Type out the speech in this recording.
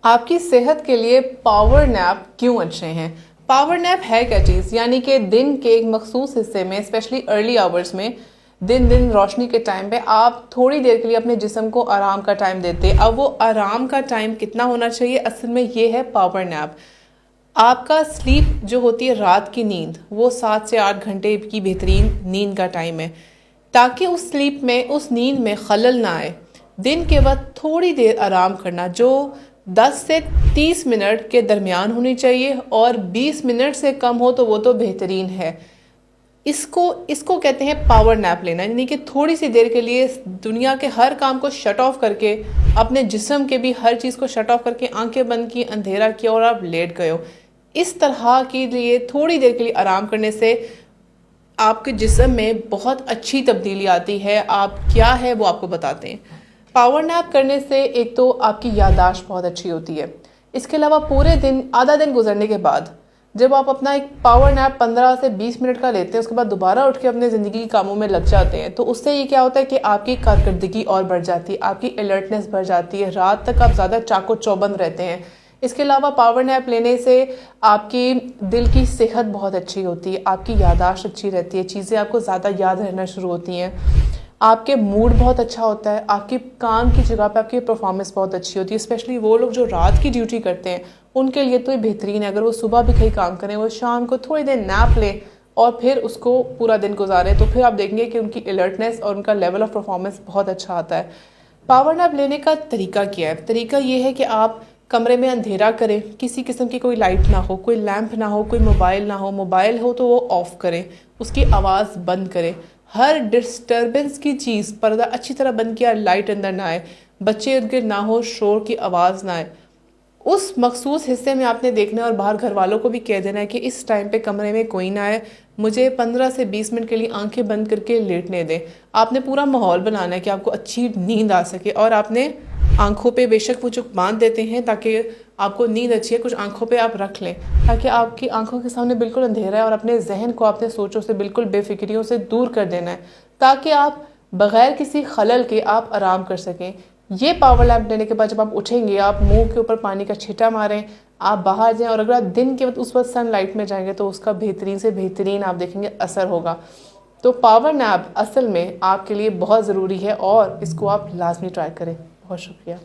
آپ کی صحت کے لیے پاور نیپ کیوں اچھے ہیں؟ پاور نیپ ہے کیا چیز؟ یعنی کہ دن کے ایک مخصوص حصے میں، اسپیشلی ارلی آورز میں، دن روشنی کے ٹائم پہ آپ تھوڑی دیر کے لیے اپنے جسم کو آرام کا ٹائم دیتے ہیں۔ اب وہ آرام کا ٹائم کتنا ہونا چاہیے؟ اصل میں یہ ہے پاور نیپ۔ آپ کا سلیپ جو ہوتی ہے رات کی نیند، وہ 7 سے 8 گھنٹے کی بہترین نیند کا ٹائم ہے، تاکہ اس سلیپ میں، اس نیند میں خلل نہ آئے۔ دن کے وقت تھوڑی دیر آرام کرنا، جو 10 سے 30 منٹ کے درمیان ہونی چاہیے، اور 20 منٹ سے کم ہو تو وہ تو بہترین ہے۔ اس کو کہتے ہیں پاور نیپ لینا، یعنی کہ تھوڑی سی دیر کے لیے دنیا کے ہر کام کو شٹ آف کر کے، اپنے جسم کے بھی ہر چیز کو شٹ آف کر کے آنکھیں بند کی، اندھیرا کیا اور آپ لیٹ گئے ہو۔ اس طرح کے لیے تھوڑی دیر کے لیے آرام کرنے سے آپ کے جسم میں بہت اچھی تبدیلی آتی ہے۔ آپ کیا ہے وہ آپ کو بتاتے ہیں۔ پاور نیپ کرنے سے ایک تو آپ کی یادداشت بہت اچھی ہوتی ہے۔ اس کے علاوہ پورے دن، آدھا دن گزرنے کے بعد جب آپ اپنا ایک پاور نیپ 15 سے 20 منٹ کا لیتے ہیں، اس کے بعد دوبارہ اٹھ کے اپنے زندگی کے کاموں میں لگ جاتے ہیں، تو اس سے یہ کیا ہوتا ہے کہ آپ کی کارکردگی اور بڑھ جاتی ہے، آپ کی الرٹنس بڑھ جاتی ہے، رات تک آپ زیادہ چاق و چوبند رہتے ہیں۔ اس کے علاوہ پاور نیپ لینے سے آپ کی دل کی صحت بہت اچھی ہوتی ہے، آپ کی یادداشت اچھی رہتی ہے، چیزیں آپ کو زیادہ یاد رہنا شروع ہوتی ہیں، آپ کے موڈ بہت اچھا ہوتا ہے، آپ کی کام کی جگہ پہ آپ کی پرفارمنس بہت اچھی ہوتی ہے۔ اسپیشلی وہ لوگ جو رات کی ڈیوٹی کرتے ہیں، ان کے لیے تو یہ بہترین ہے۔ اگر وہ صبح بھی کہیں کام کریں، وہ شام کو تھوڑی دیر نیپ لیں اور پھر اس کو پورا دن گزاریں، تو پھر آپ دیکھیں گے کہ ان کی الرٹنس اور ان کا لیول آف پرفارمنس بہت اچھا آتا ہے۔ پاور نیپ لینے کا طریقہ کیا ہے؟ طریقہ یہ ہے کہ آپ کمرے میں اندھیرا کریں، کسی قسم کی کوئی لائٹ نہ ہو، کوئی لیمپ نہ ہو، کوئی موبائل نہ ہو، موبائل ہو تو وہ آف کریں، اس کی آواز بند کریں، ہر ڈسٹربنس کی چیز، پردہ اچھی طرح بند کیا، لائٹ اندر نہ آئے، بچے ارد گرد نہ ہو، شور کی آواز نہ آئے۔ اس مخصوص حصے میں آپ نے دیکھنا ہے اور باہر گھر والوں کو بھی کہہ دینا ہے کہ اس ٹائم پہ کمرے میں کوئی نہ آئے، مجھے 15 سے 20 منٹ کے لیے آنکھیں بند کر کے لیٹنے دیں۔ آپ نے پورا ماحول بنانا ہے کہ آپ کو اچھی نیند آ سکے، اور آپ نے آنکھوں پہ بے شک وہ جو باندھ دیتے ہیں تاکہ آپ کو نیند اچھی ہے، کچھ آنکھوں پہ آپ رکھ لیں تاکہ آپ کی آنکھوں کے سامنے بالکل اندھیرا ہے، اور اپنے ذہن کو اپنے سوچوں سے بالکل بے فکریوں سے دور کر دینا ہے تاکہ آپ بغیر کسی خلل کے آپ آرام کر سکیں۔ یہ پاور نیپ لینے کے بعد جب آپ اٹھیں گے، آپ منہ کے اوپر پانی کا چھٹا ماریں، آپ باہر جائیں، اور اگر آپ دن کے وقت اس وقت سن لائٹ میں جائیں گے تو اس کا بہترین سے بہترین آپ دیکھیں گے اثر ہوگا۔ تو پاور نیپ اصل میں آپ کے لیے بہت ضروری ہے، اور اس کو آپ لازمی ٹرائی کریں۔ بہت شکریہ۔